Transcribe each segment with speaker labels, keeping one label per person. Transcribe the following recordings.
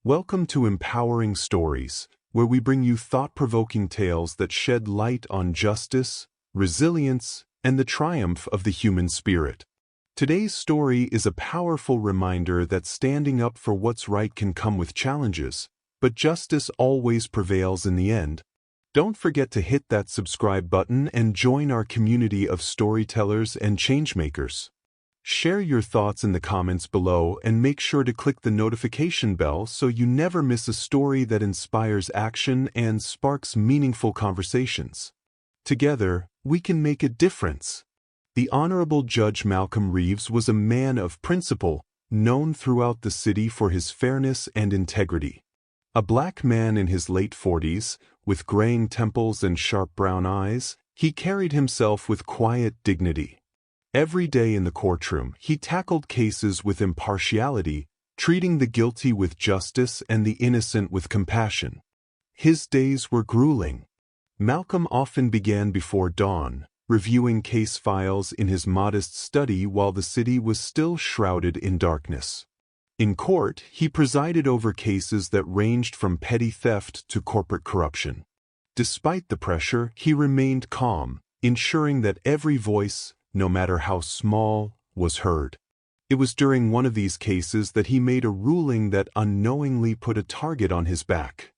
Speaker 1: Welcome to Empowering Stories, where we bring you thought-provoking tales that shed light on justice, resilience, and the triumph of the human spirit. Today's story is a powerful reminder that standing up for what's right can come with challenges, but justice always prevails in the end. Don't forget to hit that subscribe button and join our community of storytellers and changemakers. Share your thoughts in the comments below and make sure to click the notification bell so you never miss a story that inspires action and sparks meaningful conversations. Together, we can make a difference. The Honorable Judge Malcolm Reeves was a man of principle, known throughout the city for his fairness and integrity. A black man in his late 40s, with graying temples and sharp brown eyes, he carried himself with quiet dignity. Every day in the courtroom, he tackled cases with impartiality, treating the guilty with justice and the innocent with compassion. His days were grueling. Malcolm often began before dawn, reviewing case files in his modest study while the city was still shrouded in darkness. In court, he presided over cases that ranged from petty theft to corporate corruption. Despite the pressure, he remained calm, ensuring that every voice, no matter how small, was heard. It was during one of these cases that he made a ruling that unknowingly put a target on his back.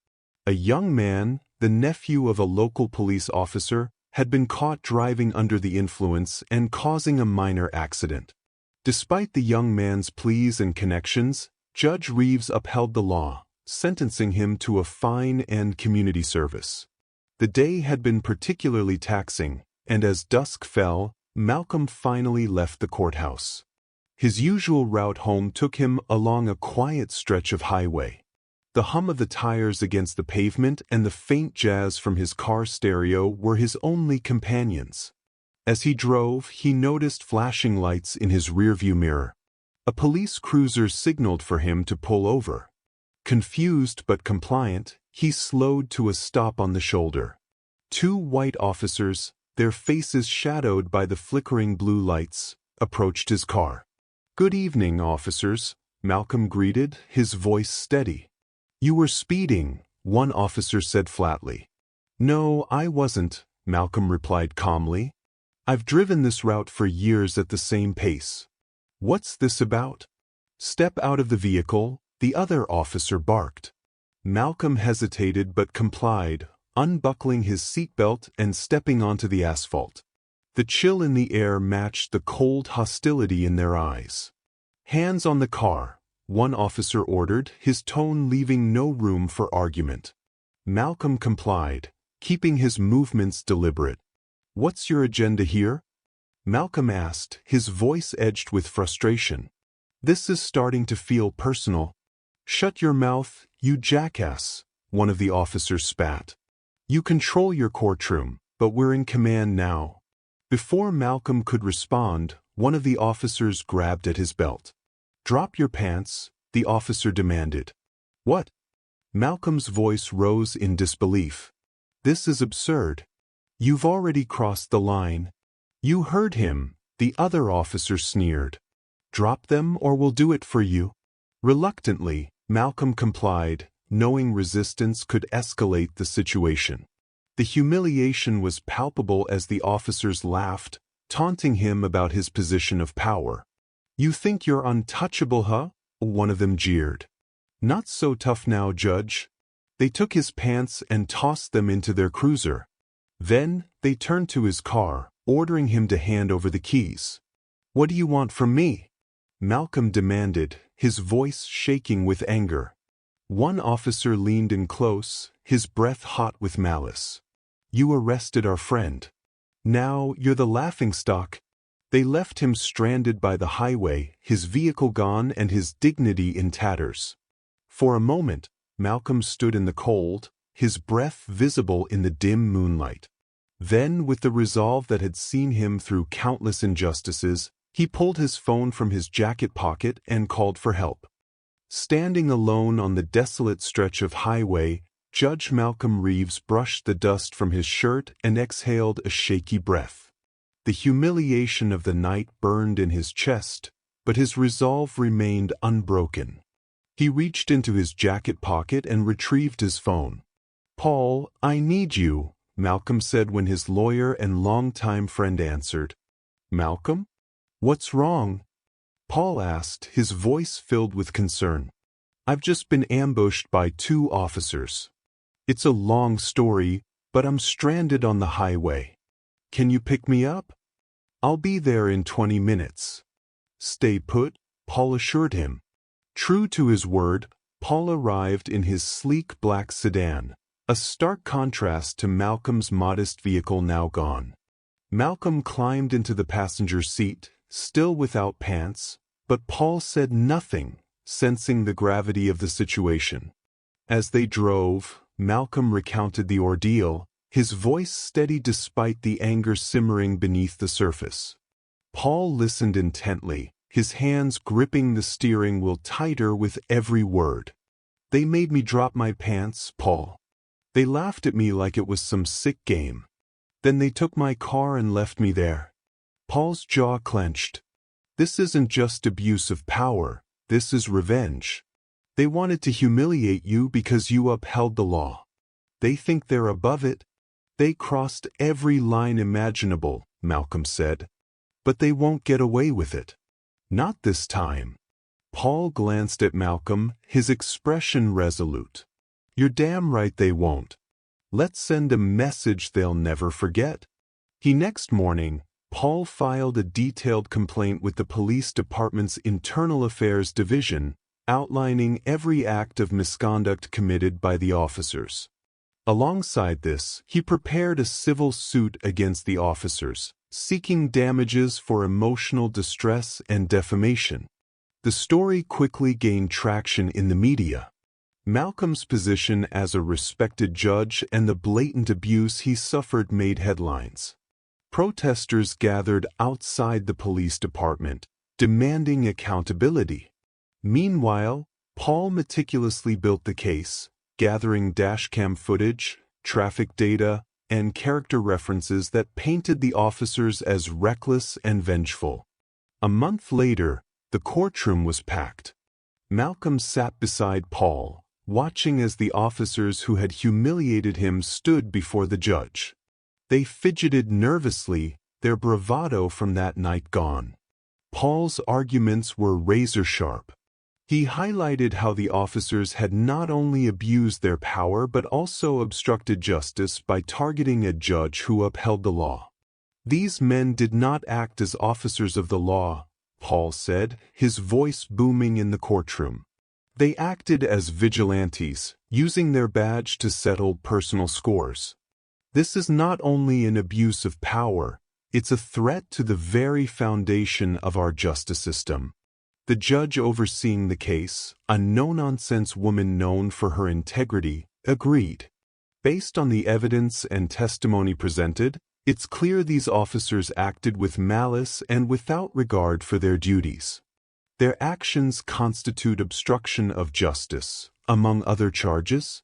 Speaker 1: A young man, the nephew of a local police officer, had been caught driving under the influence and causing a minor accident. Despite the young man's pleas and connections, Judge Reeves upheld the law, sentencing him to a fine and community service. The day had been particularly taxing, and as dusk fell, Malcolm finally left the courthouse. His usual route home took him along a quiet stretch of highway. The hum of the tires against the pavement and the faint jazz from his car stereo were his only companions. As he drove, he noticed flashing lights in his rearview mirror. A police cruiser signaled for him to pull over. Confused but compliant, he slowed to a stop on the shoulder. Two white officers, their faces shadowed by the flickering blue lights, approached his car. "Good evening, officers," Malcolm greeted, his voice steady. "You were speeding," one officer said flatly. "No, I wasn't," Malcolm replied calmly. "I've driven this route for years at the same pace." "What's this about?" "Step out of the vehicle," the other officer barked. Malcolm hesitated but complied, unbuckling his seatbelt and stepping onto the asphalt. The chill in the air matched the cold hostility in their eyes. "Hands on the car," one officer ordered, his tone leaving no room for argument. Malcolm complied, keeping his movements deliberate. "What's your agenda here?" Malcolm asked, his voice edged with frustration. "This is starting to feel personal." "Shut your mouth, you jackass," one of the officers spat. "You control your courtroom, but we're in command now." Before Malcolm could respond, one of the officers grabbed at his belt. "Drop your pants," the officer demanded. "What?" Malcolm's voice rose in disbelief. "This is absurd. You've already crossed the line." "You heard him," the other officer sneered. "Drop them or we'll do it for you." Reluctantly, Malcolm complied, knowing resistance could escalate the situation. The humiliation was palpable as the officers laughed, taunting him about his position of power. "You think you're untouchable, huh?" one of them jeered. "Not so tough now, Judge." They took his pants and tossed them into their cruiser. Then, they turned to his car, ordering him to hand over the keys. "What do you want from me?" Malcolm demanded, his voice shaking with anger. One officer leaned in close, his breath hot with malice. "You arrested our friend. Now you're the laughingstock." They left him stranded by the highway, his vehicle gone and his dignity in tatters. For a moment, Malcolm stood in the cold, his breath visible in the dim moonlight. Then, with the resolve that had seen him through countless injustices, he pulled his phone from his jacket pocket and called for help. Standing alone on the desolate stretch of highway, Judge Malcolm Reeves brushed the dust from his shirt and exhaled a shaky breath. The humiliation of the night burned in his chest, but his resolve remained unbroken. He reached into his jacket pocket and retrieved his phone. "Paul, I need you," Malcolm said when his lawyer and longtime friend answered. "Malcolm? What's wrong?" Paul asked, his voice filled with concern. "I've just been ambushed by 2 officers. It's a long story, but I'm stranded on the highway. Can you pick me up?" "I'll be there in 20 minutes. "Stay put," Paul assured him. True to his word, Paul arrived in his sleek black sedan, a stark contrast to Malcolm's modest vehicle now gone. Malcolm climbed into the passenger seat, still without pants, but Paul said nothing, sensing the gravity of the situation. As they drove, Malcolm recounted the ordeal, his voice steady despite the anger simmering beneath the surface. Paul listened intently, his hands gripping the steering wheel tighter with every word. "They made me drop my pants, Paul. They laughed at me like it was some sick game. Then they took my car and left me there." Paul's jaw clenched. "This isn't just abuse of power, this is revenge. They wanted to humiliate you because you upheld the law. They think they're above it. They crossed every line imaginable," Malcolm said. "But they won't get away with it. Not this time." Paul glanced at Malcolm, his expression resolute. "You're damn right they won't. Let's send a message they'll never forget." Next morning, Paul filed a detailed complaint with the police department's Internal Affairs Division, outlining every act of misconduct committed by the officers. Alongside this, he prepared a civil suit against the officers, seeking damages for emotional distress and defamation. The story quickly gained traction in the media. Malcolm's position as a respected judge and the blatant abuse he suffered made headlines. Protesters gathered outside the police department, demanding accountability. Meanwhile, Paul meticulously built the case, gathering dashcam footage, traffic data, and character references that painted the officers as reckless and vengeful. A month later, the courtroom was packed. Malcolm sat beside Paul, watching as the officers who had humiliated him stood before the judge. They fidgeted nervously, their bravado from that night gone. Paul's arguments were razor-sharp. He highlighted how the officers had not only abused their power but also obstructed justice by targeting a judge who upheld the law. "These men did not act as officers of the law," Paul said, his voice booming in the courtroom. "They acted as vigilantes, using their badge to settle personal scores. This is not only an abuse of power, it's a threat to the very foundation of our justice system." The judge overseeing the case, a no-nonsense woman known for her integrity, agreed. "Based on the evidence and testimony presented, it's clear these officers acted with malice and without regard for their duties. Their actions constitute obstruction of justice, among other charges."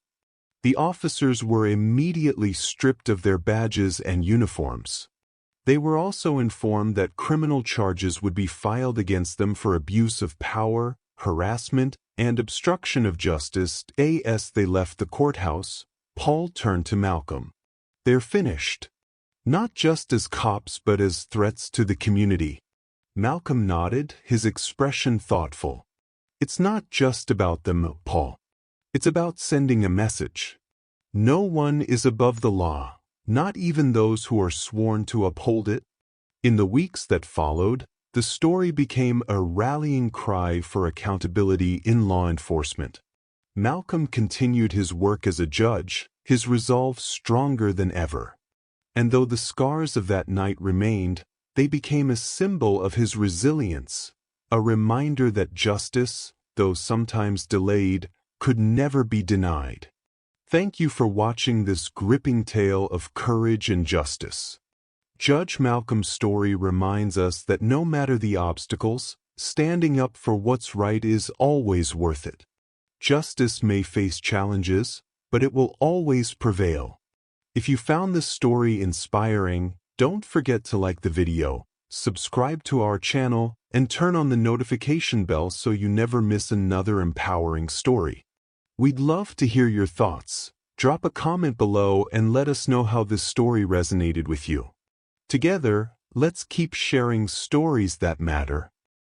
Speaker 1: The officers were immediately stripped of their badges and uniforms. They were also informed that criminal charges would be filed against them for abuse of power, harassment, and obstruction of justice. As they left the courthouse, Paul turned to Malcolm. "They're finished. Not just as cops but as threats to the community." Malcolm nodded, his expression thoughtful. "It's not just about them, Paul. It's about sending a message. No one is above the law. Not even those who are sworn to uphold it." In the weeks that followed, the story became a rallying cry for accountability in law enforcement. Malcolm continued his work as a judge, his resolve stronger than ever. And though the scars of that night remained, they became a symbol of his resilience, a reminder that justice, though sometimes delayed, could never be denied. Thank you for watching this gripping tale of courage and justice. Judge Malcolm's story reminds us that no matter the obstacles, standing up for what's right is always worth it. Justice may face challenges, but it will always prevail. If you found this story inspiring, don't forget to like the video, subscribe to our channel, and turn on the notification bell so you never miss another empowering story. We'd love to hear your thoughts. Drop a comment below and let us know how this story resonated with you. Together, let's keep sharing stories that matter.